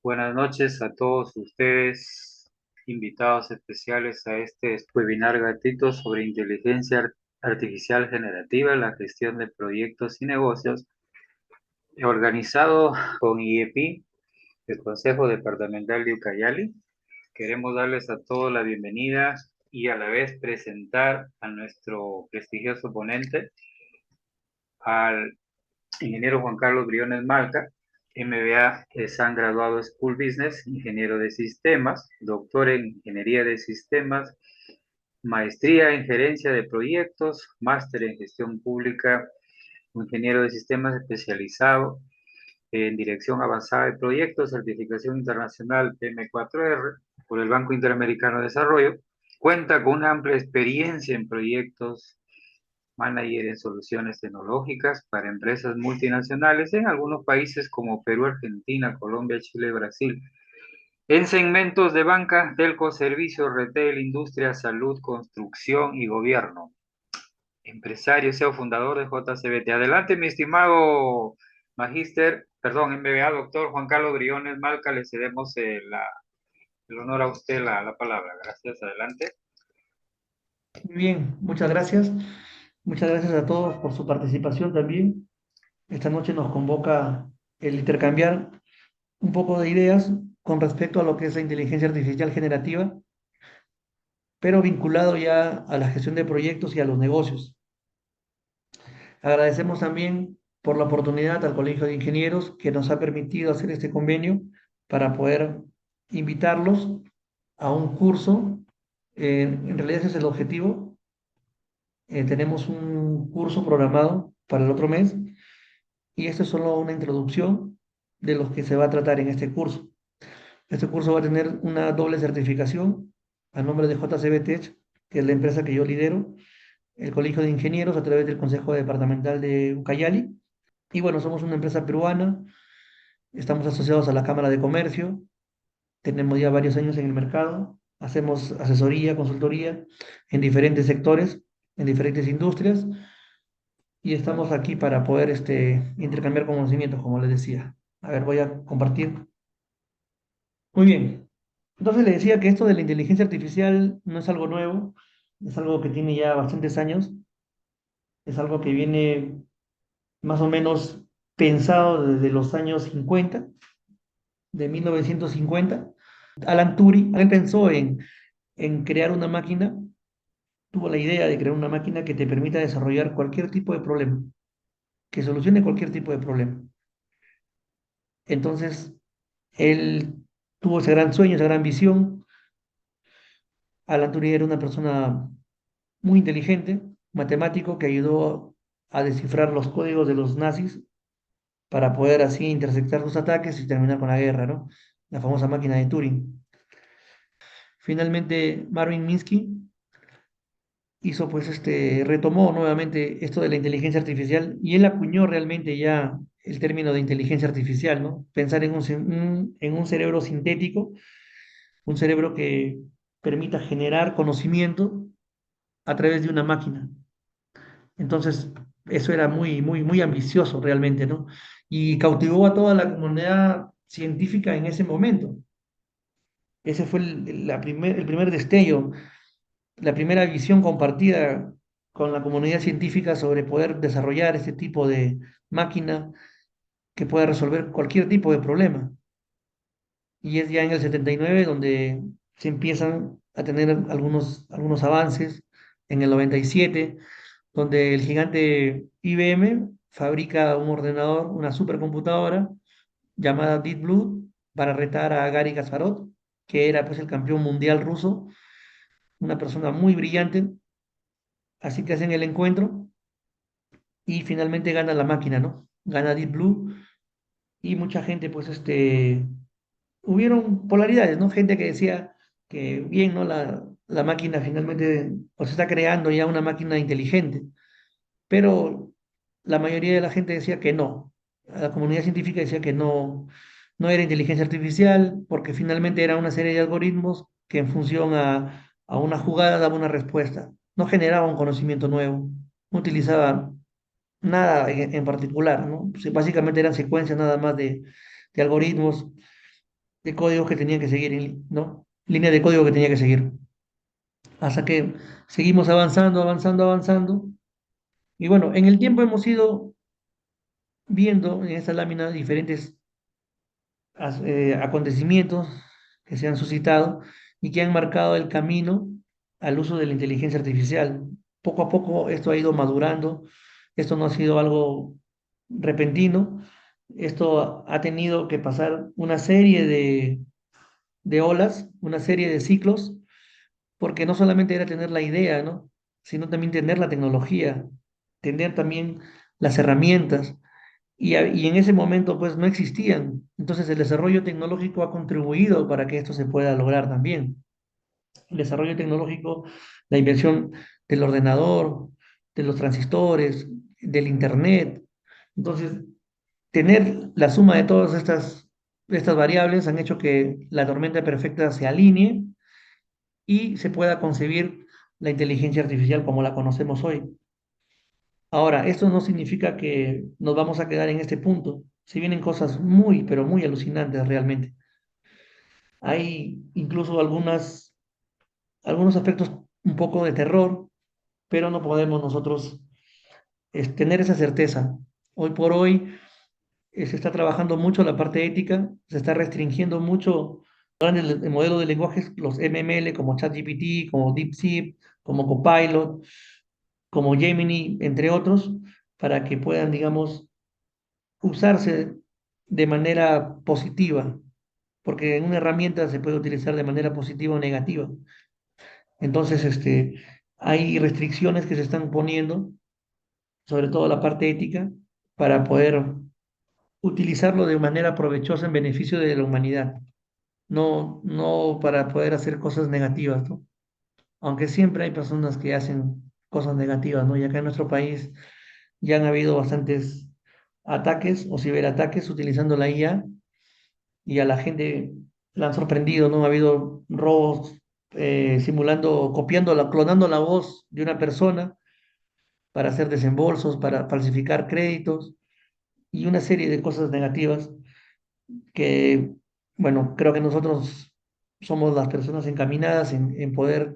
Buenas noches a todos ustedes, invitados especiales a este webinar gratuito sobre artificial generativa, la gestión de proyectos y negocios, organizado con IEP, el Consejo Departamental de Ucayali. Queremos darles a todos la bienvenida y a la vez presentar a nuestro prestigioso ponente, al ingeniero Juan Carlos Briones Malca, MBA, han graduado School Business, ingeniero de sistemas, doctor en ingeniería de sistemas, maestría en gerencia de proyectos, máster en gestión pública, ingeniero de sistemas especializado en dirección avanzada de proyectos, certificación internacional PM4R por el Banco Interamericano de Desarrollo. Cuenta con una amplia experiencia en proyectos, manager en soluciones tecnológicas para empresas multinacionales en algunos países como Perú, Argentina, Colombia, Chile, Brasil. En segmentos de banca, telco, servicios, retail, industria, salud, construcción y gobierno. Empresario, CEO, fundador de JCBT. Adelante, mi estimado magíster, perdón, MBA, doctor Juan Carlos Briones Malca, le cedemos el honor a usted la palabra. Gracias, adelante. Muy bien, muchas gracias. Muchas gracias a todos por su participación también. Esta noche nos convoca el intercambiar un poco de ideas con respecto a lo que es la inteligencia artificial generativa, pero vinculado ya a la gestión de proyectos y a los negocios. Agradecemos también por la oportunidad al Colegio de Ingenieros que nos ha permitido hacer este convenio para poder invitarlos a un curso. En realidad ese es el objetivo. Tenemos un curso programado para el otro mes y esto es solo una introducción de los que se va a tratar en este curso. Este curso va a tener una doble certificación a nombre de JCB Tech, que es la empresa que yo lidero, el Colegio de Ingenieros a través del Consejo Departamental de Ucayali. Y bueno, somos una empresa peruana, estamos asociados a la Cámara de Comercio, tenemos ya varios años en el mercado, hacemos asesoría, consultoría en diferentes sectores, en diferentes industrias y estamos aquí para poder intercambiar conocimientos, como les decía. A ver, voy a compartir. Muy bien. Entonces le decía que esto de la inteligencia artificial no es algo nuevo, es algo que tiene ya bastantes años, es algo que viene más o menos pensado desde los años 50, de 1950. Alan Turing, él pensó en crear una máquina, tuvo la idea de crear una máquina que te permita desarrollar cualquier tipo de problema, que solucione cualquier tipo de problema. Entonces, él tuvo ese gran sueño, esa gran visión. Alan Turing era una persona muy inteligente, matemático, que ayudó a descifrar los códigos de los nazis para poder así interceptar sus ataques y terminar con la guerra, ¿no? La famosa máquina de Turing. Finalmente, Marvin Minsky hizo, pues, retomó nuevamente esto de la inteligencia artificial y él acuñó realmente ya el término de inteligencia artificial, ¿no? Pensar en un cerebro sintético, un cerebro que permita generar conocimiento a través de una máquina. Entonces, eso era muy, muy, muy ambicioso realmente, ¿no? Y cautivó a toda la comunidad científica en ese momento. Ese fue el primer destello, la primera visión compartida con la comunidad científica sobre poder desarrollar este tipo de máquina que pueda resolver cualquier tipo de problema. Y es ya en el 79 donde se empiezan a tener algunos avances, en el 97 donde el gigante IBM fabrica un ordenador, una supercomputadora llamada Deep Blue para retar a Gary Kasparov, que era pues el campeón mundial ruso, una persona muy brillante, así que hacen el encuentro y finalmente gana la máquina, ¿no? Gana Deep Blue y mucha gente pues hubieron polaridades, ¿no? Gente que decía que bien, ¿no? La máquina finalmente pues está creando ya una máquina inteligente, pero la mayoría de la gente decía que no. La comunidad científica decía que no, no era inteligencia artificial, porque finalmente era una serie de algoritmos que en función a una jugada daba una respuesta. No generaba un conocimiento nuevo, no utilizaba nada en particular, ¿no? Básicamente eran secuencias nada más de algoritmos de códigos que tenía que seguir, ¿no? Línea de código que tenía que seguir. Hasta que seguimos avanzando, avanzando, avanzando. Y bueno, en el tiempo hemos ido viendo en esta lámina diferentes acontecimientos que se han suscitado y que han marcado el camino al uso de la inteligencia artificial. Poco a poco esto ha ido madurando, esto no ha sido algo repentino, esto ha tenido que pasar una serie de olas, una serie de ciclos, porque no solamente era tener la idea, ¿no? Sino también tener la tecnología, tener también las herramientas y en ese momento pues no existían. Entonces el desarrollo tecnológico ha contribuido para que esto se pueda lograr también. El desarrollo tecnológico, la invención del ordenador, de los transistores, del internet. Entonces, tener la suma de todas estas variables han hecho que la tormenta perfecta se alinee y se pueda concebir la inteligencia artificial como la conocemos hoy. Ahora, esto no significa que nos vamos a quedar en este punto. Si vienen cosas muy, pero muy alucinantes realmente. Hay incluso algunos aspectos un poco de terror, pero no podemos nosotros tener esa certeza. Hoy por hoy se está trabajando mucho la parte ética, se está restringiendo mucho el modelo de lenguajes, los MML como ChatGPT, como DeepSeek, como Copilot, como Gemini, entre otros, para que puedan, digamos, usarse de manera positiva, porque una herramienta se puede utilizar de manera positiva o negativa. Entonces, hay restricciones que se están poniendo, sobre todo la parte ética, para poder utilizarlo de manera provechosa en beneficio de la humanidad, no para poder hacer cosas negativas, ¿no? Aunque siempre hay personas que hacen cosas negativas, ¿no? Y acá en nuestro país ya han habido bastantes ataques o ciberataques utilizando la IA y a la gente la han sorprendido, ¿no? Ha habido robos simulando, clonando la voz de una persona para hacer desembolsos, para falsificar créditos y una serie de cosas negativas que, bueno, creo que nosotros somos las personas encaminadas en poder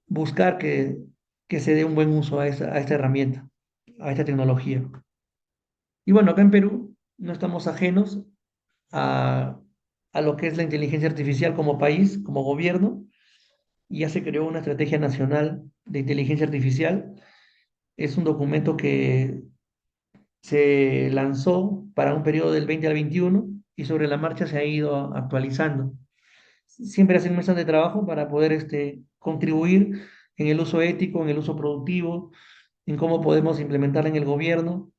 buscar que se dé un buen uso a esta herramienta, a esta tecnología. Y bueno, acá en Perú no estamos ajenos a, a lo que es la inteligencia artificial como país, como gobierno, y ya se creó una estrategia nacional de inteligencia artificial. Es un documento que se lanzó para un periodo del 20 al 21 y sobre la marcha se ha ido actualizando. Siempre hacen mesas de trabajo para poder contribuir en el uso ético, en el uso productivo, en cómo podemos implementarla en el gobierno.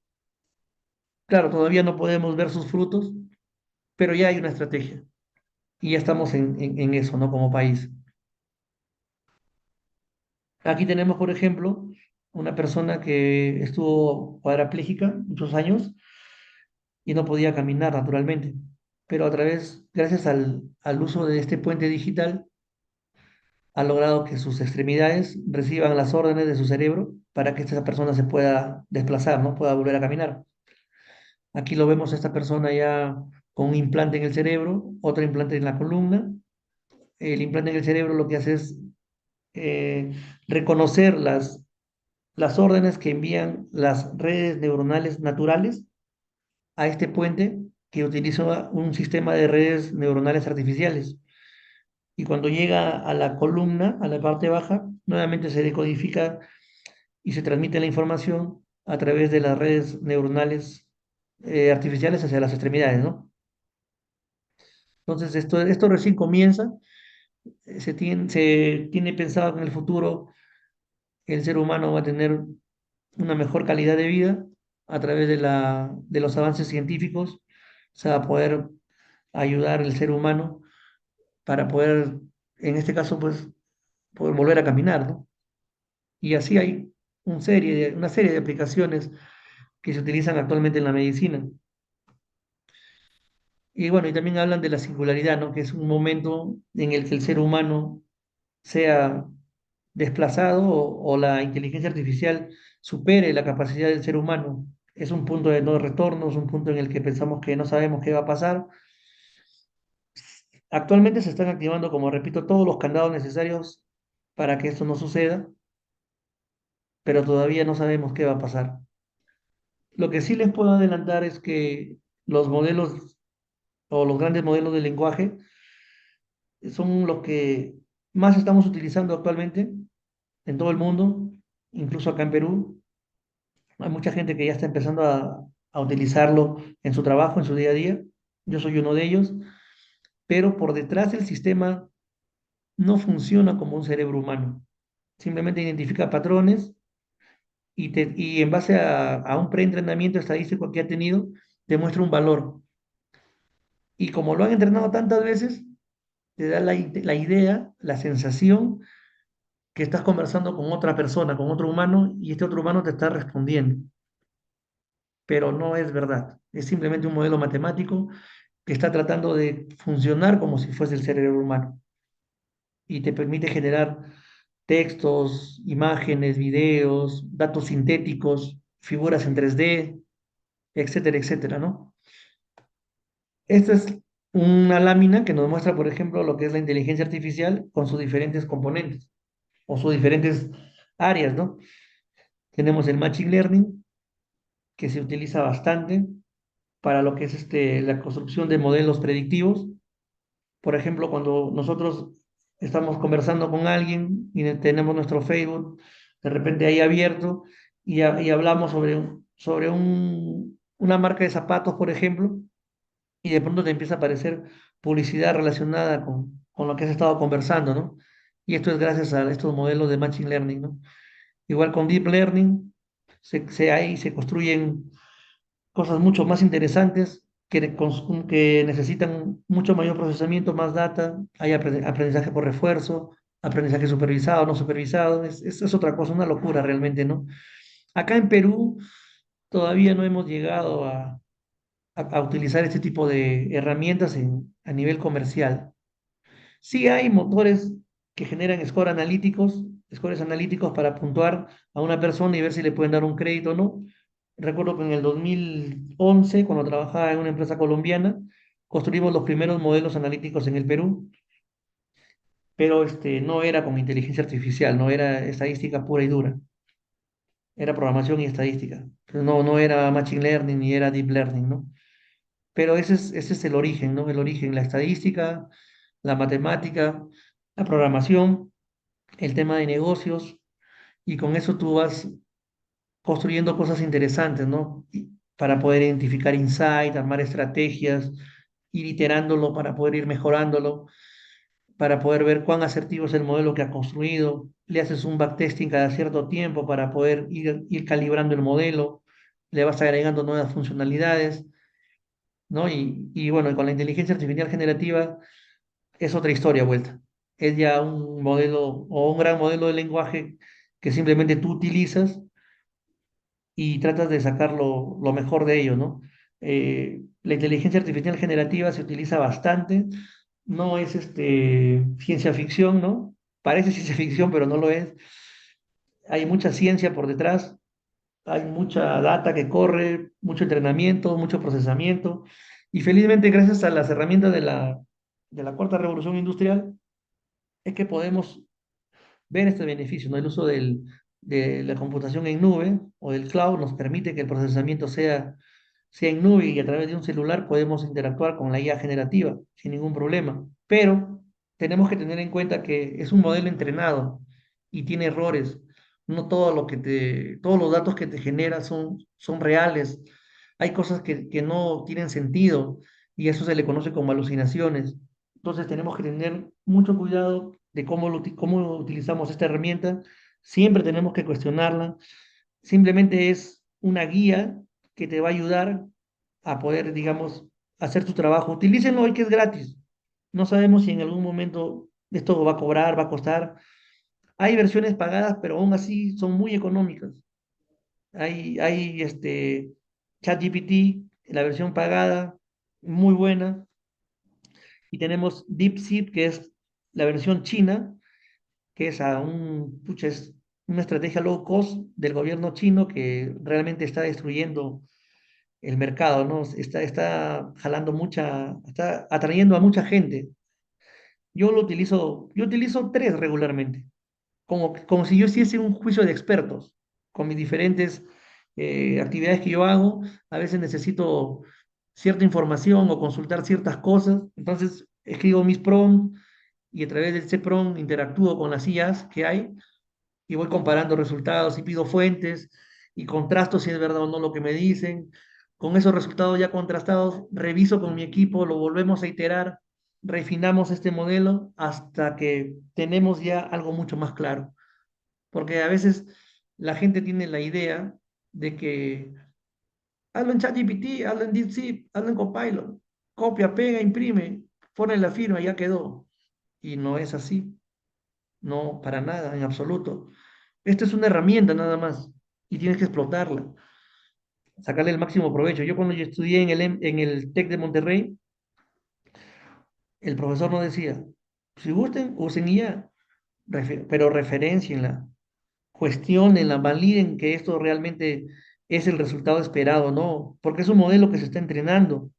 Claro, todavía no podemos ver sus frutos, pero ya hay una estrategia y ya estamos en eso, ¿no? Como país. Aquí tenemos, por ejemplo, una persona que estuvo cuadraplégica muchos años y no podía caminar naturalmente, pero gracias al uso de este puente digital, ha logrado que sus extremidades reciban las órdenes de su cerebro para que esta persona se pueda desplazar, ¿no? Pueda volver a caminar. Aquí lo vemos a esta persona ya con un implante en el cerebro, otro implante en la columna. El implante en el cerebro lo que hace es eh, reconocer las órdenes que envían las redes neuronales naturales a este puente que utiliza un sistema de redes neuronales artificiales. Y cuando llega a la columna, a la parte baja, nuevamente se decodifica y se transmite la información a través de las redes neuronales artificiales hacia las extremidades, ¿no? Entonces, esto recién comienza, se tiene pensado que en el futuro el ser humano va a tener una mejor calidad de vida a través de los avances científicos, se va a poder ayudar al ser humano para poder, en este caso, pues, poder volver a caminar, ¿no? Y así hay una serie de aplicaciones que se utilizan actualmente en la medicina. Y bueno, y también hablan de la singularidad, ¿no? Que es un momento en el que el ser humano sea desplazado o la inteligencia artificial supere la capacidad del ser humano. Es un punto de no retorno, es un punto en el que pensamos que no sabemos qué va a pasar. Actualmente se están activando, como repito, todos los candados necesarios para que esto no suceda, pero todavía no sabemos qué va a pasar. Lo que sí les puedo adelantar es que los modelos o los grandes modelos de lenguaje son los que más estamos utilizando actualmente en todo el mundo, incluso acá en Perú. Hay mucha gente que ya está empezando a utilizarlo en su trabajo, en su día a día. Yo soy uno de ellos, pero por detrás del sistema no funciona como un cerebro humano. Simplemente identifica patrones y en base a un preentrenamiento estadístico que ha tenido, te muestra un valor. Y como lo han entrenado tantas veces, te da la idea, la sensación que estás conversando con otra persona, con otro humano, y este otro humano te está respondiendo. Pero no es verdad. Es simplemente un modelo matemático que está tratando de funcionar como si fuese el cerebro humano y te permite generar textos, imágenes, videos, datos sintéticos, figuras en 3D, etcétera, etcétera, ¿no? Esta es una lámina que nos muestra, por ejemplo, lo que es la inteligencia artificial con sus diferentes componentes o sus diferentes áreas, ¿no? Tenemos el Machine Learning, que se utiliza bastante para lo que es la construcción de modelos predictivos. Por ejemplo, cuando nosotros estamos conversando con alguien y tenemos nuestro Facebook de repente ahí abierto y hablamos una marca de zapatos, por ejemplo, y de pronto te empieza a aparecer publicidad relacionada con lo que has estado conversando, ¿no? Y esto es gracias a estos modelos de Machine Learning, ¿no? Igual con Deep Learning, ahí se construyen cosas mucho más interesantes que necesitan mucho mayor procesamiento, más data, hay aprendizaje por refuerzo, aprendizaje supervisado, no supervisado, es otra cosa, una locura realmente, ¿no? Acá en Perú todavía no hemos llegado a utilizar este tipo de herramientas a nivel comercial. Sí hay motores que generan scores analíticos para puntuar a una persona y ver si le pueden dar un crédito o no. Recuerdo que en el 2011, cuando trabajaba en una empresa colombiana, construimos los primeros modelos analíticos en el Perú, pero no era con inteligencia artificial, no era estadística pura y dura, era programación y estadística. Entonces, no era machine learning ni era deep learning, ¿no? Pero ese es el origen, ¿no? El origen, la estadística, la matemática, la programación, el tema de negocios, y con eso tú vas construyendo cosas interesantes, ¿no? Para poder identificar insight, armar estrategias, ir iterándolo para poder ir mejorándolo, para poder ver cuán asertivo es el modelo que ha construido. Le haces un backtesting cada cierto tiempo para poder ir calibrando el modelo, le vas agregando nuevas funcionalidades, ¿no? Y bueno, con la inteligencia artificial generativa es otra historia vuelta. Es ya un modelo o un gran modelo de lenguaje que simplemente tú utilizas y tratas de sacar lo mejor de ello, ¿no? La inteligencia artificial generativa se utiliza bastante, no es ciencia ficción, ¿no? Parece ciencia ficción, pero no lo es. Hay mucha ciencia por detrás, hay mucha data que corre, mucho entrenamiento, mucho procesamiento, y felizmente gracias a las herramientas de la cuarta revolución industrial es que podemos ver este beneficio, ¿no? El uso de la computación en nube o del cloud nos permite que el procesamiento sea en nube y a través de un celular podemos interactuar con la IA generativa sin ningún problema. Pero tenemos que tener en cuenta que es un modelo entrenado y tiene errores. No todo todos los datos que te genera son reales. Hay cosas que no tienen sentido y eso se le conoce como alucinaciones. Entonces tenemos que tener mucho cuidado de cómo utilizamos esta herramienta. Siempre tenemos que cuestionarla. Simplemente es una guía que te va a ayudar a poder, digamos, hacer tu trabajo. Utilícenlo hoy que es gratis. No sabemos si en algún momento esto va a cobrar, va a costar. Hay versiones pagadas, pero aún así son muy económicas. Hay ChatGPT, la versión pagada, muy buena. Y tenemos DeepSeek, que es la versión china, que es pucha, es una estrategia low cost del gobierno chino que realmente está destruyendo el mercado, ¿no? Está jalando está atrayendo a mucha gente. yo utilizo tres regularmente, como si yo hiciese un juicio de expertos con mis diferentes actividades que yo hago. A veces necesito cierta información o consultar ciertas cosas, entonces escribo mis prompts y a través de ese prompt interactúo con las IAs que hay y voy comparando resultados y pido fuentes y contrasto si es verdad o no lo que me dicen. Con esos resultados ya contrastados, reviso con mi equipo, lo volvemos a iterar, refinamos este modelo hasta que tenemos ya algo mucho más claro. Porque a veces la gente tiene la idea de que hazlo en ChatGPT, hazlo en DeepSeek, hazlo en Copilot, copia, pega, imprime, pone la firma, ya quedó. Y no es así, no, para nada, en absoluto. Esta es una herramienta nada más y tienes que explotarla, sacarle el máximo provecho. Yo cuando yo estudié en el TEC de Monterrey, el profesor nos decía, si gusten, usen IA, pero referencienla, cuestionenla, validen que esto realmente es el resultado esperado, ¿no? Porque es un modelo que se está entrenando.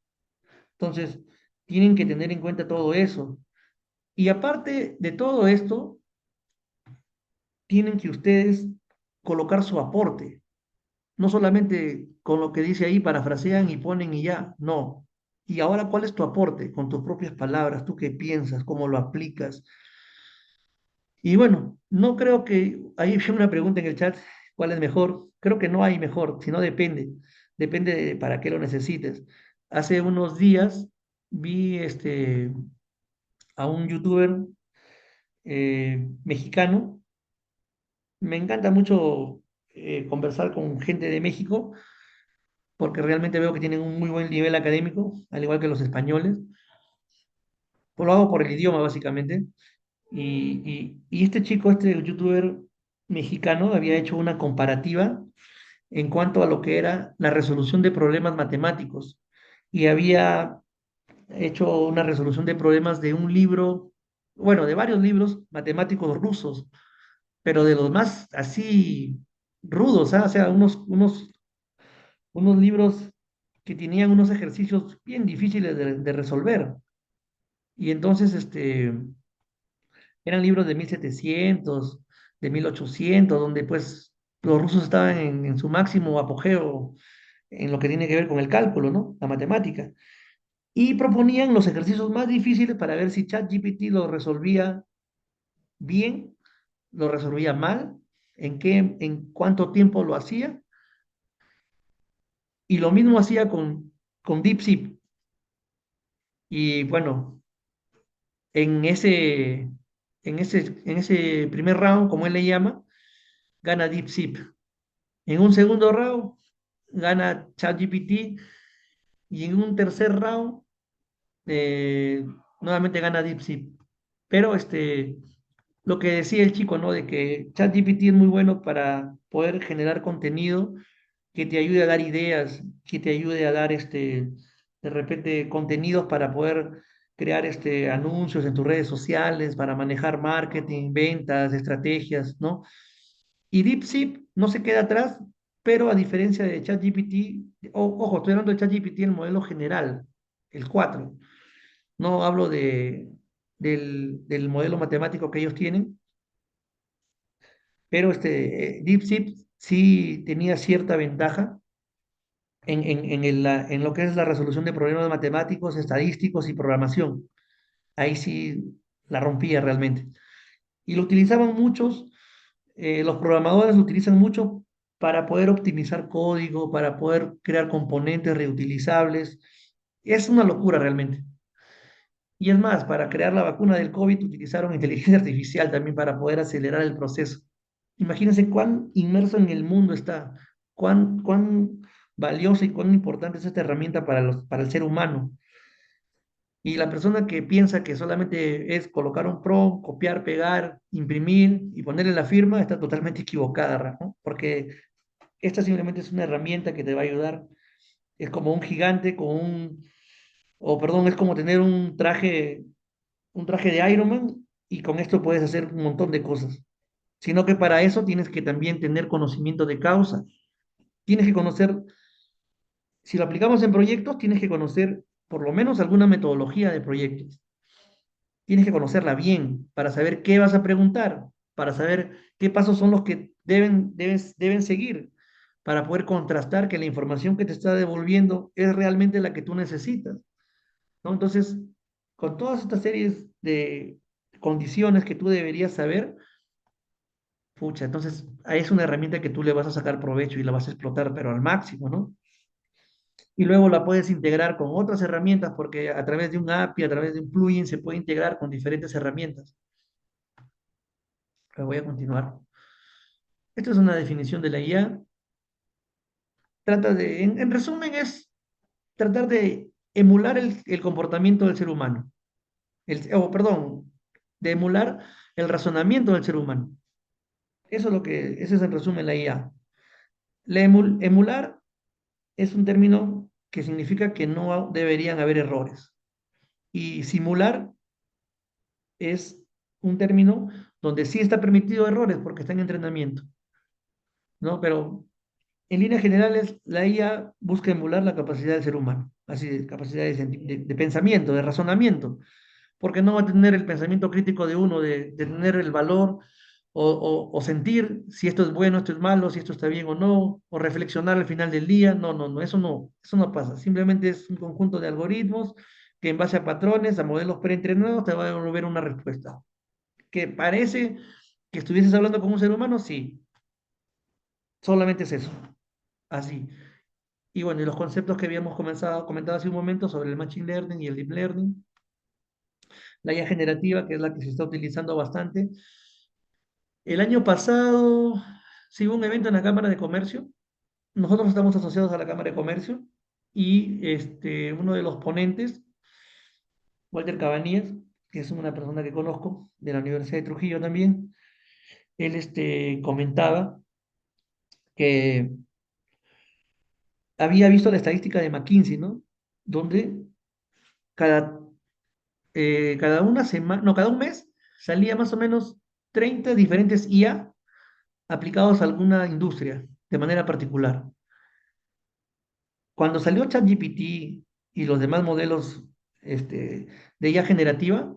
Entonces, tienen que tener en cuenta todo eso. Y aparte de todo esto, tienen que ustedes colocar su aporte. No solamente con lo que dice ahí, parafrasean y ponen y ya, no. Y ahora, ¿cuál es tu aporte? Con tus propias palabras, tú qué piensas, cómo lo aplicas. Y bueno, no creo que, ahí hay una pregunta en el chat, ¿cuál es mejor? Creo que no hay mejor, sino depende, depende de para qué lo necesites. Hace unos días vi a un youtuber mexicano. Me encanta mucho conversar con gente de México porque realmente veo que tienen un muy buen nivel académico, al igual que los españoles. Pues lo hago por el idioma, básicamente. Y este chico, este youtuber mexicano, había hecho una comparativa en cuanto a lo que era la resolución de problemas matemáticos. Y había hecho una resolución de problemas de un libro, bueno, de varios libros matemáticos rusos, pero de los más así rudos, ¿ah? O sea, unos libros que tenían unos ejercicios bien difíciles de resolver. Y entonces, eran libros de 1700, de 1800, donde pues los rusos estaban en su máximo apogeo en lo que tiene que ver con el cálculo, ¿no? La matemática. Y proponían los ejercicios más difíciles para ver si ChatGPT lo resolvía bien, lo resolvía mal, en cuánto tiempo lo hacía. Y lo mismo hacía con DeepSeek. Y bueno, en ese, en ese primer round, como él le llama, gana DeepSeek. En un segundo round, gana ChatGPT. Y en un tercer round, eh, nuevamente gana DeepSeek. Pero lo que decía el chico, ¿no? De que ChatGPT es muy bueno para poder generar contenido que te ayude a dar ideas, que te ayude a dar de repente contenidos para poder crear anuncios en tus redes sociales, para manejar marketing, ventas, estrategias, ¿no? Y DeepSeek no se queda atrás, pero a diferencia de ChatGPT, ojo, estoy hablando de ChatGPT, el modelo general, el 4. No hablo del modelo matemático que ellos tienen, pero DeepSeek sí tenía cierta ventaja en lo que es la resolución de problemas matemáticos, estadísticos y programación. Ahí sí la rompía realmente. Y lo utilizaban muchos, los programadores lo utilizan mucho para poder optimizar código, para poder crear componentes reutilizables. Es una locura realmente. Y es más, para crear la vacuna del COVID utilizaron inteligencia artificial también para poder acelerar el proceso. Imagínense cuán inmerso en el mundo está, cuán valiosa y cuán importante es esta herramienta para el ser humano. Y la persona que piensa que solamente es colocar un prompt, copiar, pegar, imprimir y ponerle la firma, está totalmente equivocada, ¿no? Porque esta simplemente es una herramienta que te va a ayudar. Es como un gigante o perdón, es como tener un traje de Iron Man y con esto puedes hacer un montón de cosas. Sino que para eso tienes que también tener conocimiento de causa. Tienes que conocer, si lo aplicamos en proyectos, tienes que conocer por lo menos alguna metodología de proyectos. tienes que conocerla bien para saber qué vas a preguntar, para saber qué pasos son los que deben seguir, para poder contrastar que la información que te está devolviendo es realmente la que tú necesitas, ¿no? Entonces, con todas estas series de condiciones que tú deberías saber, pucha, entonces ahí es una herramienta que tú le vas a sacar provecho y la vas a explotar, pero al máximo, ¿no? Y luego la puedes integrar con otras herramientas, porque a través de un API, a través de un plugin, se puede integrar con diferentes herramientas. Pero voy a continuar. Esta es una definición de la IA. Trata de, en resumen, es tratar de emular el comportamiento del ser humano. Perdón, de emular el razonamiento del ser humano. Eso es lo que, ese es en resumen la IA. Emular es un término que significa que no deberían haber errores. Y simular es un término donde sí está permitido errores porque está en entrenamiento, ¿no? Pero en líneas generales, la IA busca emular la capacidad del ser humano, así de capacidad de pensamiento, de razonamiento, porque no va a tener el pensamiento crítico de uno, de tener el valor o sentir si esto es bueno, esto es malo, si esto está bien o no, o reflexionar al final del día. No, no, no, eso no pasa. Simplemente es un conjunto de algoritmos que en base a patrones, a modelos preentrenados, te va a devolver una respuesta. ¿Que parece que estuvieses hablando con un ser humano? Sí, solamente es eso, así. Y bueno, y los conceptos que habíamos comentado hace un momento sobre el Machine Learning y el Deep Learning, la IA generativa, que es la que se está utilizando bastante. El año pasado, sí hubo un evento en la Cámara de Comercio. Nosotros estamos asociados a la Cámara de Comercio y uno de los ponentes, Walter Cabanías, que es una persona que conozco de la Universidad de Trujillo también, él comentaba que había visto la estadística de McKinsey, ¿no? Donde cada, cada una semana, no, cada un mes salía más o menos 30 diferentes IA aplicados a alguna industria de manera particular. Cuando salió ChatGPT y los demás modelos de IA generativa,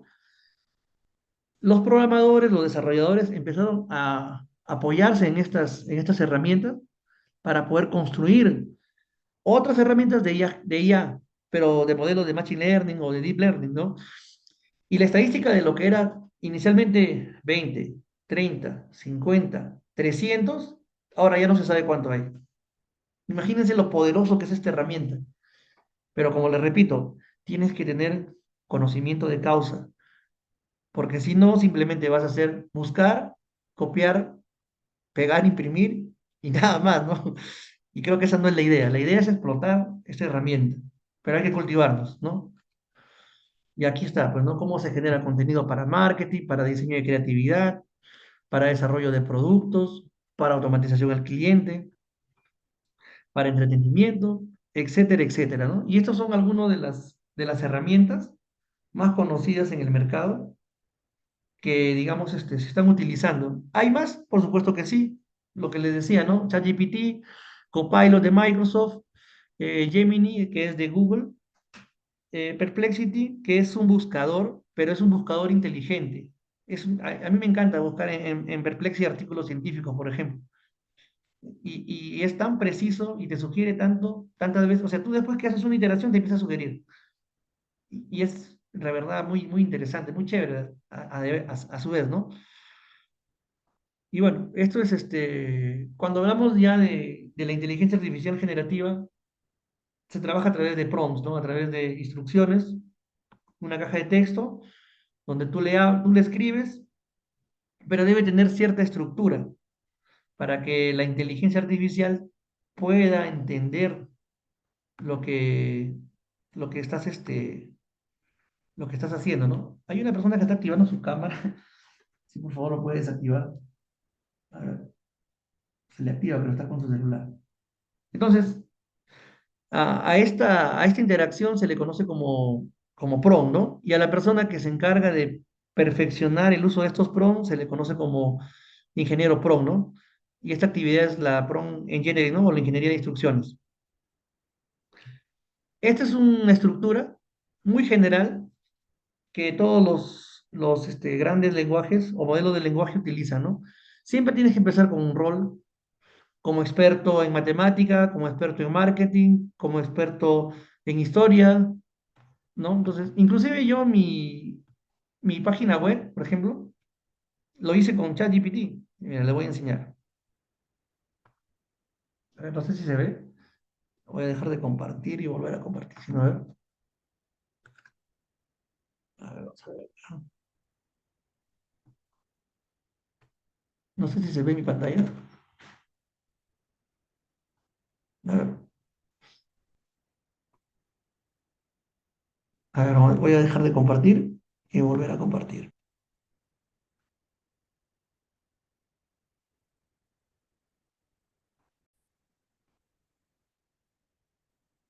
los programadores, los desarrolladores empezaron a apoyarse en estas herramientas para poder construir otras herramientas de IA, pero de modelos de Machine Learning o de Deep Learning, ¿no? Y la estadística de lo que era inicialmente 20, 30, 50, 300, ahora ya no se sabe cuánto hay. Imagínense lo poderoso que es esta herramienta. Pero como les repito, tienes que tener conocimiento de causa, porque si no, simplemente vas a hacer buscar, copiar, pegar, imprimir y nada más, ¿no? Y creo que esa no es la idea. La idea es explotar esta herramienta, pero hay que cultivarnos, ¿no? Y aquí está, pues, ¿no? Cómo se genera contenido para marketing, para diseño de creatividad, para desarrollo de productos, para automatización al cliente, para entretenimiento, etcétera, etcétera, ¿no? Y estos son algunos de las herramientas más conocidas en el mercado que, digamos, se están utilizando. ¿Hay más? Por supuesto que sí. Lo que les decía, ¿no? ChatGPT, Copilot de Microsoft, Gemini, que es de Google, Perplexity, que es un buscador, pero es un buscador inteligente. A mí me encanta buscar en Perplexity artículos científicos, por ejemplo. Y es tan preciso y te sugiere tanto, tantas veces. O sea, tú después que haces una iteración te empieza a sugerir. Y es, la verdad, muy, muy interesante, muy chévere a su vez, ¿no? Y bueno, esto es cuando hablamos ya de la inteligencia artificial generativa, se trabaja a través de prompts, ¿no? A través de instrucciones, una caja de texto, donde tú le escribes, pero debe tener cierta estructura para que la inteligencia artificial pueda entender lo que, lo que estás, lo que estás haciendo, ¿no? Hay una persona que está activando su cámara. Si por favor lo puedes activar. A ver, se le activa, pero está con su celular. Entonces, a esta interacción se le conoce como prompt, ¿no? Y a la persona que se encarga de perfeccionar el uso de estos prompts se le conoce como ingeniero prompt, ¿no? Y esta actividad es la prompt engineering, ¿no? O la ingeniería de instrucciones. Esta es una estructura muy general que todos los grandes lenguajes o modelos de lenguaje utilizan, ¿no? Siempre tienes que empezar con un rol como experto en matemática, como experto en marketing, como experto en historia, ¿no? Entonces, inclusive yo mi página web, por ejemplo, lo hice con ChatGPT. Mira, le voy a enseñar. A ver, no sé si se ve. Voy a dejar de compartir y volver a compartir. Si no, a ver, vamos a ver. No sé si se ve mi pantalla. A ver, voy a dejar de compartir y volver a compartir.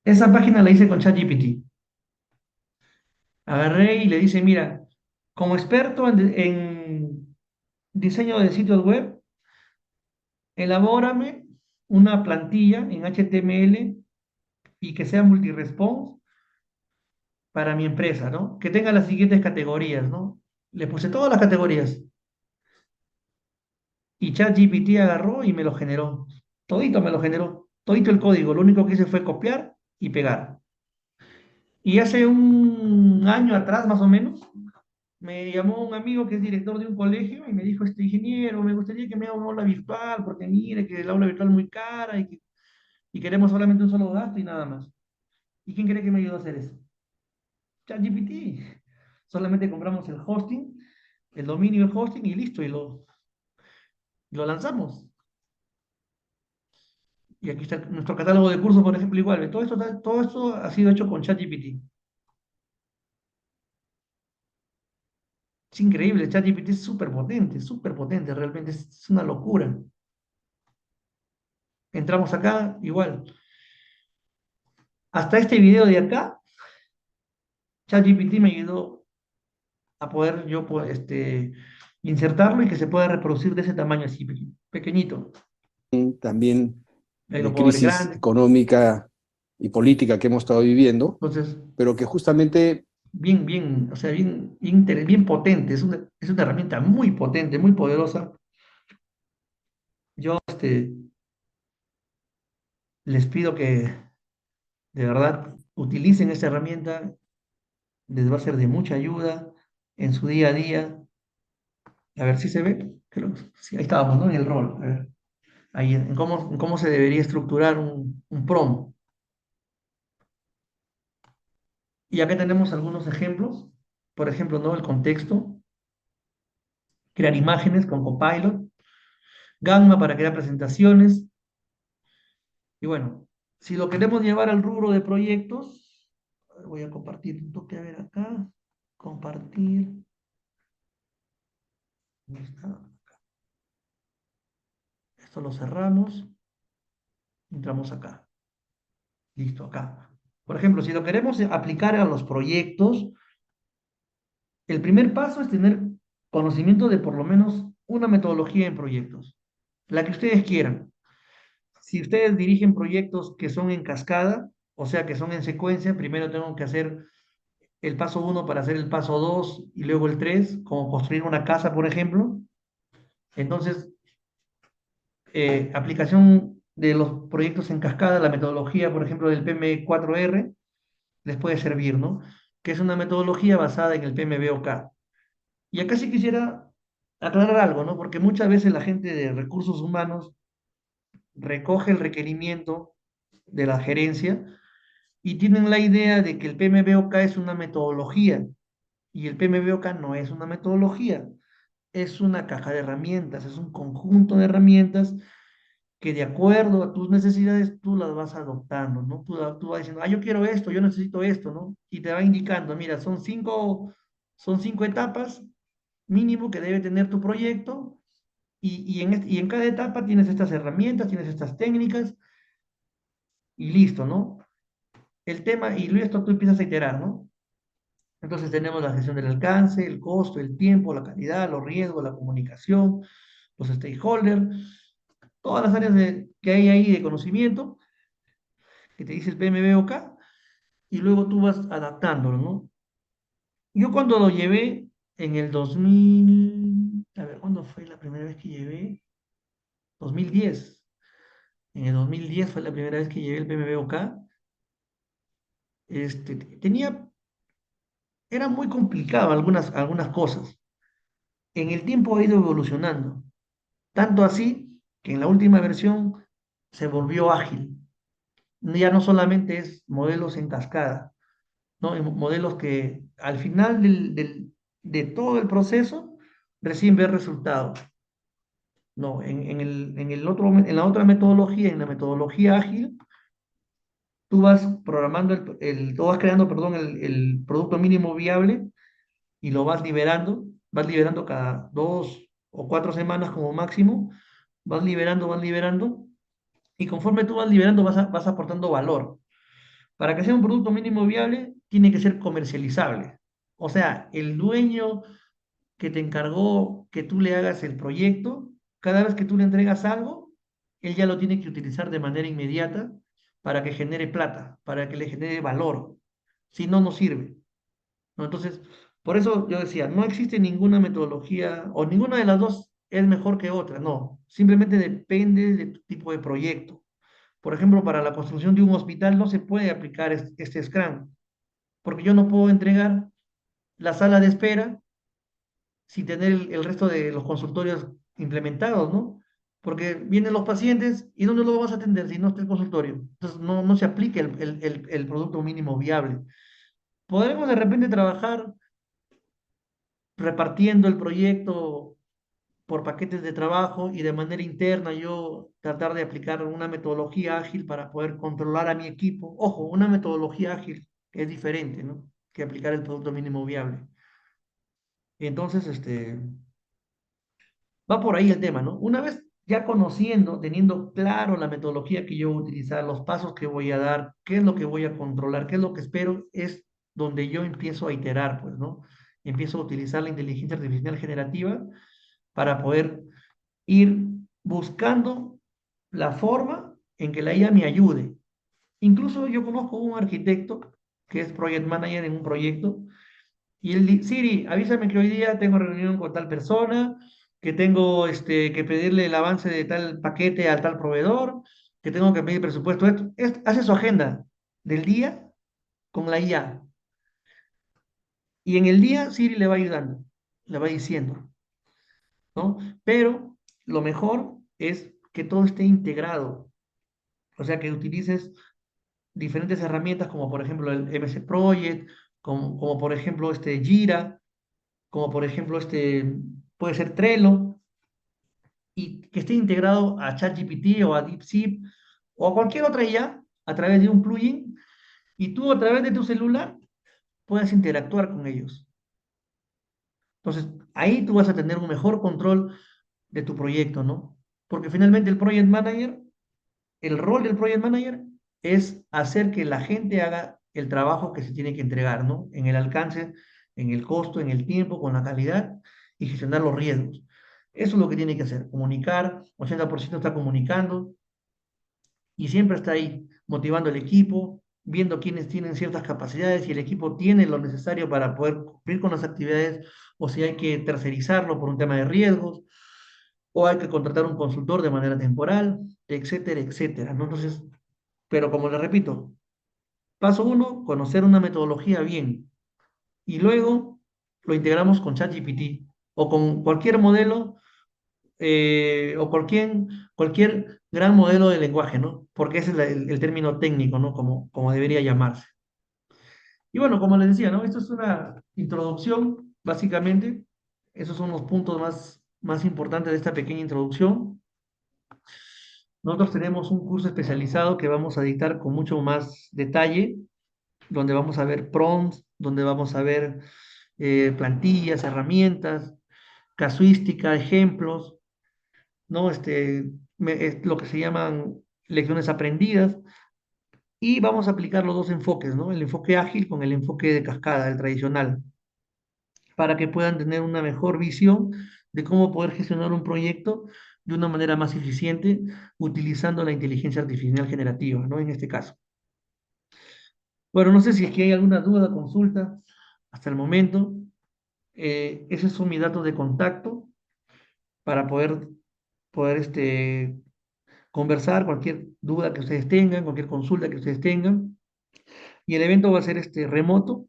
Esa página la hice con ChatGPT. Agarré y le dice, mira, como experto en diseño de sitios web, elabórame una plantilla en HTML y que sea multiresponse para mi empresa, ¿no? Que tenga las siguientes categorías, ¿no? Le puse todas las categorías y ChatGPT agarró y me lo generó. Todito me lo generó, todito el código. Lo único que hice fue copiar y pegar. Y hace un año atrás, más o menos, me llamó un amigo que es director de un colegio y me dijo, este ingeniero, me gustaría que me haga una aula virtual, porque mire que el aula virtual es muy cara y queremos solamente un solo gasto y nada más. ¿Y quién cree que me ayudó a hacer eso? ChatGPT. Solamente compramos el hosting, el dominio del hosting y listo, lo lanzamos. Y aquí está nuestro catálogo de cursos, por ejemplo, igual. Todo esto ha sido hecho con ChatGPT. Es increíble, ChatGPT es súper potente, realmente es una locura. Entramos acá, igual. Hasta este video de acá, ChatGPT me ayudó a poder yo pues, insertarlo y que se pueda reproducir de ese tamaño así, pequeñito. También Ahí lo de puedo ver crisis grande. económica y política que hemos estado viviendo, Entonces, pero que justamente bien, o sea, bien potente. Es una herramienta muy potente, muy poderosa. Yo les pido que de verdad utilicen esta herramienta. Les va a ser de mucha ayuda en su día a día. A ver si se ve. Creo que sí, ahí estábamos, ¿no? En el rol. A ver. Ahí, en cómo se debería estructurar un prompt. Y acá tenemos algunos ejemplos. Por ejemplo, ¿no? El contexto, crear imágenes con Copilot, Gamma para crear presentaciones. Y bueno, si lo queremos llevar al rubro de proyectos, voy a compartir un toque a ver acá. Compartir. ¿Dónde está? Esto lo cerramos. Entramos acá. Listo, acá. Por ejemplo, si lo queremos aplicar a los proyectos, el primer paso es tener conocimiento de por lo menos una metodología en proyectos, la que ustedes quieran. Si ustedes dirigen proyectos que son en cascada, o sea, que son en secuencia, primero tengo que hacer el paso uno para hacer el paso 2 y luego el 3, como construir una casa, por ejemplo. Entonces, aplicación de los proyectos en cascada, la metodología, por ejemplo, del PM4R, les puede servir, ¿no? Que es una metodología basada en el PMBOK. Y acá sí quisiera aclarar algo, ¿no? Porque muchas veces la gente de recursos humanos recoge el requerimiento de la gerencia y tienen la idea de que el PMBOK es una metodología y el PMBOK no es una metodología, es una caja de herramientas, es un conjunto de herramientas que de acuerdo a tus necesidades tú las vas adoptando, ¿no? Tú vas diciendo, yo quiero esto, yo necesito esto, ¿no? Y te va indicando, mira, son cinco etapas mínimo que debe tener tu proyecto y en cada etapa tienes estas herramientas, tienes estas técnicas y listo, ¿no? El tema, y luego esto tú empiezas a iterar, ¿no? Entonces tenemos la gestión del alcance, el costo, el tiempo, la calidad, los riesgos, la comunicación, los stakeholders, todas las áreas que hay ahí de conocimiento que te dice el PMBOK y luego tú vas adaptándolo, ¿no? Yo cuando lo llevé, en el 2000, a ver, ¿cuándo fue la primera vez que llevé? 2010. En el 2010 fue la primera vez que llevé el PMBOK. Tenía, era muy complicado algunas cosas. En el tiempo ha ido evolucionando, tanto así que en la última versión se volvió ágil. Ya no solamente es modelos en cascada, ¿no? Modelos que al final de todo el proceso recién ver resultados. No, en la otra metodología, en la metodología ágil, tú vas programando tú vas creando, perdón, el producto mínimo viable y lo vas liberando cada 2 o 4 semanas como máximo, vas liberando, y conforme tú vas liberando vas aportando valor. Para que sea un producto mínimo viable, tiene que ser comercializable. O sea, el dueño que te encargó que tú le hagas el proyecto, cada vez que tú le entregas algo, él ya lo tiene que utilizar de manera inmediata para que genere plata, para que le genere valor. Si no, no sirve, ¿no? Entonces, por eso yo decía, no existe ninguna metodología o ninguna de las dos es mejor que otra, no. Simplemente depende de tu tipo de proyecto. Por ejemplo, para la construcción de un hospital no se puede aplicar este Scrum, porque yo no puedo entregar la sala de espera sin tener el resto de los consultorios implementados, ¿no? Porque vienen los pacientes y ¿dónde lo vas a atender si no está el consultorio? Entonces no se aplica el producto mínimo viable. Podremos de repente trabajar repartiendo el proyecto por paquetes de trabajo y de manera interna yo tratar de aplicar una metodología ágil para poder controlar a mi equipo. Ojo, una metodología ágil que es diferente, ¿no? Que aplicar el producto mínimo viable. Entonces, va por ahí el tema, ¿no? Una vez ya conociendo, teniendo claro la metodología que yo voy a utilizar, los pasos que voy a dar, qué es lo que voy a controlar, qué es lo que espero, es donde yo empiezo a iterar, pues, ¿no? Empiezo a utilizar la inteligencia artificial generativa para poder ir buscando la forma en que la IA me ayude. Incluso yo conozco un arquitecto que es project manager en un proyecto y él dice, Siri, avísame que hoy día tengo reunión con tal persona, que tengo que pedirle el avance de tal paquete al tal proveedor, que tengo que pedir presupuesto. Hace su agenda del día con la IA. Y en el día Siri le va ayudando, le va diciendo, ¿no? Pero lo mejor es que todo esté integrado. O sea, que utilices diferentes herramientas como por ejemplo el MC Project, como por ejemplo Jira, como por ejemplo puede ser Trello, y que esté integrado a ChatGPT o a DeepSeek o a cualquier otra IA a través de un plugin y tú a través de tu celular puedas interactuar con ellos. Entonces, ahí tú vas a tener un mejor control de tu proyecto, ¿no? Porque finalmente el rol del project manager es hacer que la gente haga el trabajo que se tiene que entregar, ¿no? En el alcance, en el costo, en el tiempo, con la calidad y gestionar los riesgos. Eso es lo que tiene que hacer, comunicar, 80% está comunicando y siempre está ahí motivando al equipo, viendo quiénes tienen ciertas capacidades, si el equipo tiene lo necesario para poder cumplir con las actividades o si hay que tercerizarlo por un tema de riesgos o hay que contratar un consultor de manera temporal, etcétera, etcétera, ¿no? Entonces, pero como le repito, paso uno, conocer una metodología bien. Y luego lo integramos con ChatGPT o con cualquier modelo o cualquier gran modelo de lenguaje, ¿no? Porque ese es el término técnico, ¿no? Como debería llamarse. Y bueno, como les decía, ¿no? Esto es una introducción, básicamente. Esos son los puntos más importantes de esta pequeña introducción. Nosotros tenemos un curso especializado que vamos a dictar con mucho más detalle, donde vamos a ver prompts, donde vamos a ver plantillas, herramientas, casuística, ejemplos, ¿no? Es lo que se llaman lecciones aprendidas, y vamos a aplicar los dos enfoques, ¿no? El enfoque ágil con el enfoque de cascada, el tradicional, para que puedan tener una mejor visión de cómo poder gestionar un proyecto de una manera más eficiente utilizando la inteligencia artificial generativa, ¿no? En este caso. Bueno, no sé si es que hay alguna duda, consulta hasta el momento. Esos son mis datos de contacto para poder conversar, cualquier duda que ustedes tengan, cualquier consulta que ustedes tengan. Y el evento va a ser remoto,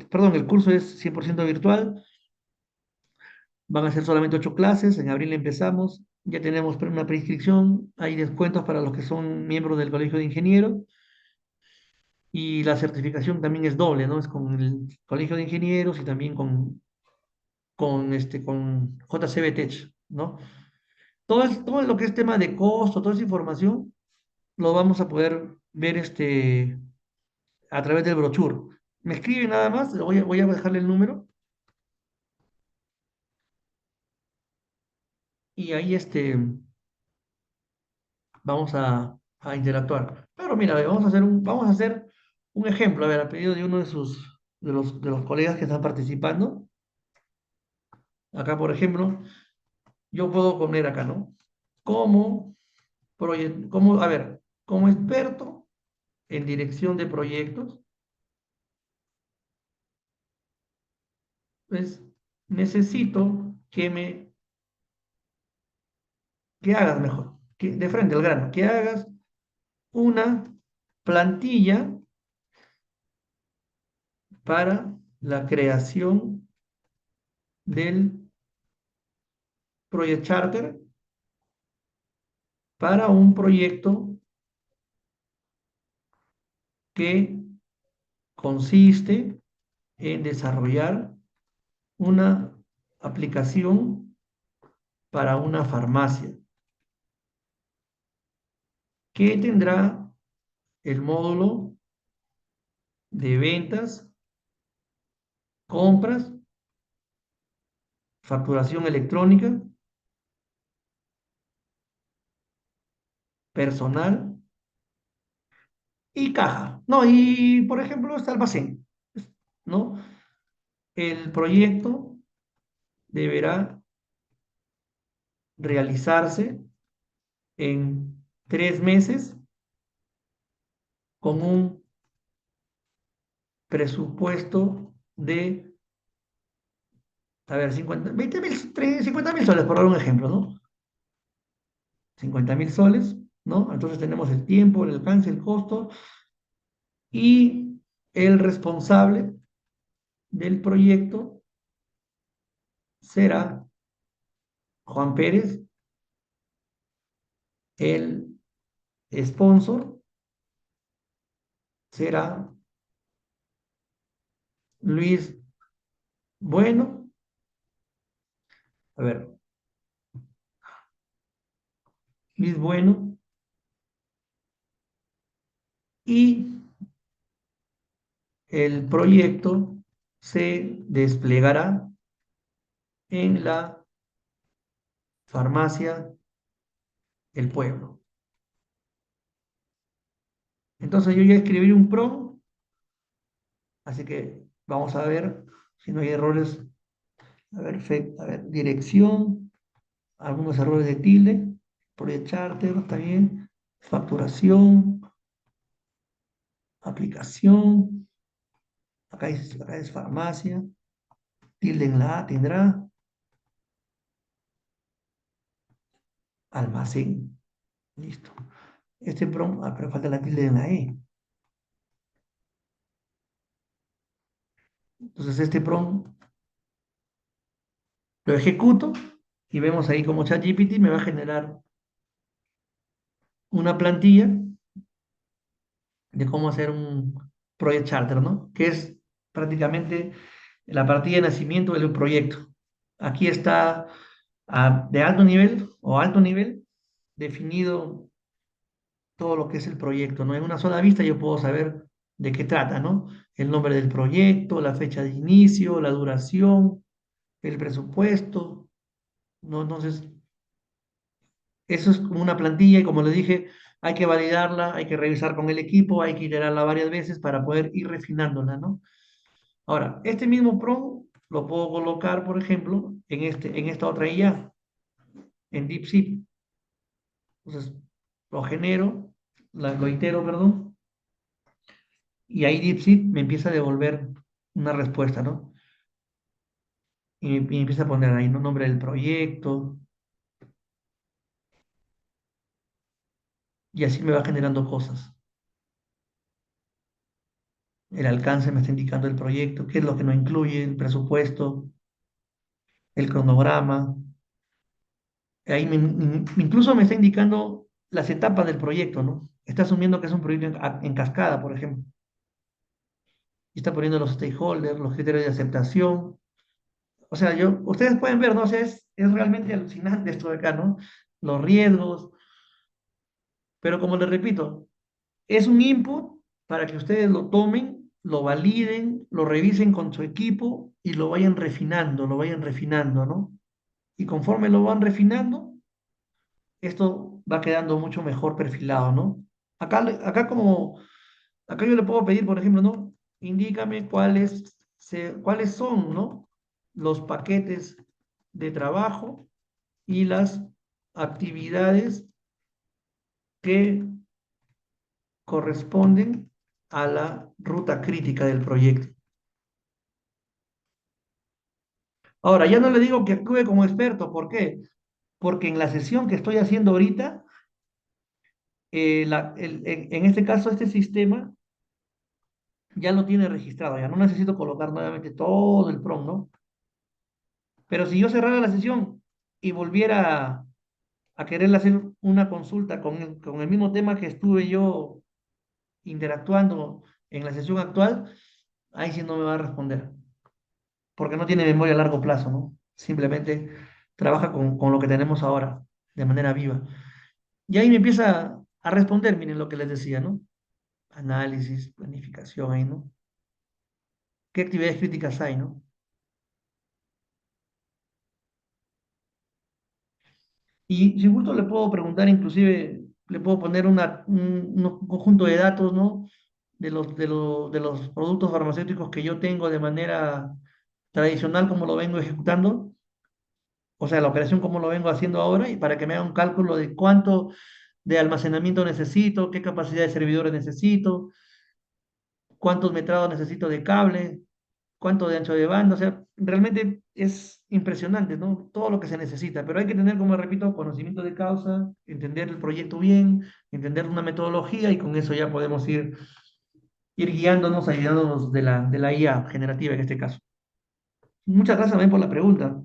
perdón, el curso es 100% virtual, van a ser solamente 8 clases, en abril empezamos, ya tenemos una preinscripción, hay descuentos para los que son miembros del Colegio de Ingenieros y la certificación también es doble, ¿no? Es con el Colegio de Ingenieros y también con JCB Tech, ¿no? Todo lo que es tema de costo, toda esa información, lo vamos a poder ver a través del brochure. Me escribe nada más, voy a dejarle el número y ahí vamos a interactuar. Pero mira, a ver, vamos a hacer un ejemplo, a ver, a pedido de uno de los colegas que están participando. Acá, por ejemplo, yo puedo poner acá, ¿no? Como, a ver, como experto en dirección de proyectos, pues necesito que hagas mejor, de frente al grano, que hagas una plantilla para la creación del Project Charter para un proyecto que consiste en desarrollar una aplicación para una farmacia que tendrá el módulo de ventas, compras, facturación electrónica, personal y caja. No, y por ejemplo, está almacén, ¿no? El proyecto deberá realizarse en 3 meses con un presupuesto de, a ver, 50.000 soles, por dar un ejemplo, ¿no? 50.000 soles, ¿no? Entonces tenemos el tiempo, el alcance, el costo y el responsable del proyecto será Juan Pérez, el sponsor será Luis Bueno, a ver, Luis Bueno, y el proyecto se desplegará en la farmacia El Pueblo. Entonces yo ya escribí un prompt, así que vamos a ver si no hay errores. A ver, dirección, algunos errores de tilde, project charter, está bien, facturación, aplicación, acá es farmacia, tilde en la A tendrá, almacén, listo. Prompt, pero falta la tilde en la E. Entonces prompt lo ejecuto y vemos ahí como ChatGPT me va a generar una plantilla de cómo hacer un project charter, ¿no? Que es prácticamente la partida de nacimiento del proyecto. Aquí está de alto nivel o alto nivel definido todo lo que es el proyecto, ¿no? En una sola vista yo puedo saber de qué trata, ¿no? El nombre del proyecto, la fecha de inicio, la duración, el presupuesto, ¿no? Entonces, eso es como una plantilla y como le dije, hay que validarla, hay que revisar con el equipo, hay que iterarla varias veces para poder ir refinándola, ¿no? Ahora, este mismo prompt lo puedo colocar, por ejemplo, en esta otra IA, en DeepSeek. Entonces, lo genero, lo itero, perdón, y ahí DeepSeek me empieza a devolver una respuesta, ¿no? y empieza a poner ahí, ¿no? Nombre del proyecto, y así me va generando cosas. El alcance me está indicando el proyecto, qué es lo que no incluye, el presupuesto, el cronograma. Ahí incluso me está indicando las etapas del proyecto, ¿no? Está asumiendo que es un proyecto en cascada, por ejemplo. Y está poniendo los stakeholders, los criterios de aceptación. O sea, ustedes pueden ver, ¿no? O sea, es realmente alucinante esto de acá, ¿no? Los riesgos. Pero como les repito, es un input para que ustedes lo tomen, lo validen, lo revisen con su equipo y lo vayan refinando, ¿no? Y conforme lo van refinando, esto va quedando mucho mejor perfilado, ¿no? Acá, acá yo le puedo pedir, por ejemplo, ¿no? Indícame cuáles son, ¿no? Los paquetes de trabajo y las actividades que corresponden a la ruta crítica del proyecto. Ahora, ya no le digo que actúe como experto, ¿por qué? Porque en la sesión que estoy haciendo ahorita, en este caso, este sistema ya lo tiene registrado, ya no necesito colocar nuevamente todo el prompt, ¿no? Pero si yo cerrara la sesión y volviera a quererle hacer una consulta con el mismo tema que estuve yo interactuando en la sesión actual, ahí sí no me va a responder, porque no tiene memoria a largo plazo, ¿no? Simplemente trabaja con lo que tenemos ahora, de manera viva. Y ahí me empieza a responder, miren lo que les decía, ¿no? Análisis, planificación ahí, ¿no? ¿Qué actividades críticas hay, ¿no? Y si gusto le puedo preguntar, inclusive le puedo poner un conjunto de datos, ¿no? De los productos farmacéuticos que yo tengo de manera tradicional, como lo vengo ejecutando, o sea, la operación como lo vengo haciendo ahora, y para que me haga un cálculo de cuánto de almacenamiento necesito, qué capacidad de servidores necesito, cuántos metrados necesito de cable, cuánto de ancho de banda, o sea, realmente es impresionante, ¿no? Todo lo que se necesita, pero hay que tener, como repito, conocimiento de causa, entender el proyecto bien, entender una metodología y con eso ya podemos ir guiándonos, ayudándonos de la IA generativa en este caso. Muchas gracias también por la pregunta,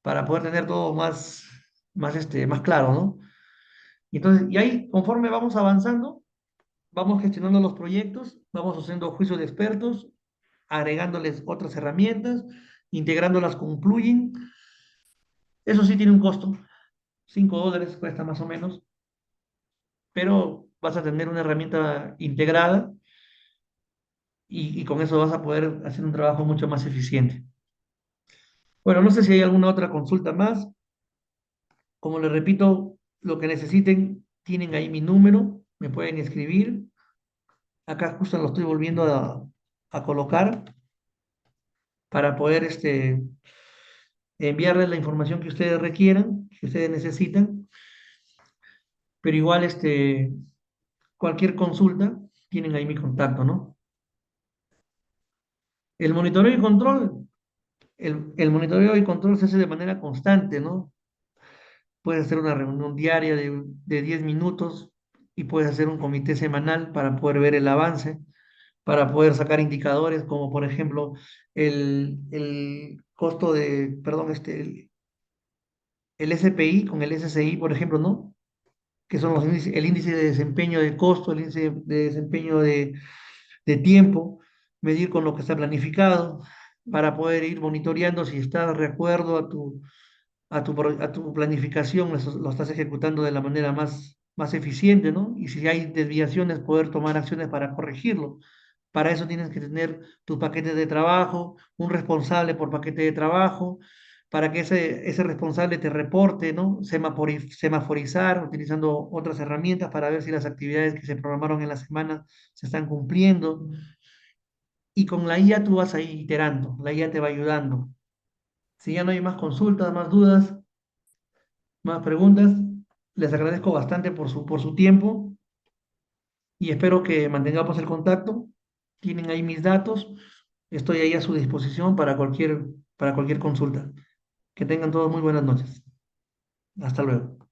para poder tener todo más claro, ¿no? Y entonces, y ahí, conforme vamos avanzando, vamos gestionando los proyectos, vamos haciendo juicios de expertos, agregándoles otras herramientas, integrándolas con plugin. Eso sí tiene un costo, $5 cuesta más o menos, pero vas a tener una herramienta integrada y con eso vas a poder hacer un trabajo mucho más eficiente. Bueno, no sé si hay alguna otra consulta más. Como les repito, lo que necesiten, tienen ahí mi número, me pueden escribir. Acá justo lo estoy volviendo a colocar para poder enviarles la información que ustedes requieran, que ustedes necesitan, pero igual cualquier consulta, tienen ahí mi contacto, ¿no? El monitoreo y control, el monitoreo y control se hace de manera constante, ¿no? Puedes hacer una reunión diaria de 10 minutos y puedes hacer un comité semanal para poder ver el avance, para poder sacar indicadores como por ejemplo el costo perdón, el SPI con el SCI, por ejemplo, ¿no? Que son el índice de desempeño de costo, el índice de desempeño de tiempo, medir con lo que está planificado, para poder ir monitoreando si estás de acuerdo a tu planificación, lo estás ejecutando de la manera más eficiente, ¿no? Y si hay desviaciones, poder tomar acciones para corregirlo. Para eso tienes que tener tu paquete de trabajo, un responsable por paquete de trabajo, para que ese responsable te reporte, ¿no? Semaforizar, utilizando otras herramientas para ver si las actividades que se programaron en la semana se están cumpliendo. Y con la IA tú vas a ir iterando, la IA te va ayudando. Si ya no hay más consultas, más dudas, más preguntas, les agradezco bastante por su tiempo y espero que mantengamos el contacto. Tienen ahí mis datos. Estoy ahí a su disposición para cualquier para cualquier consulta. Que tengan todos muy buenas noches. Hasta luego.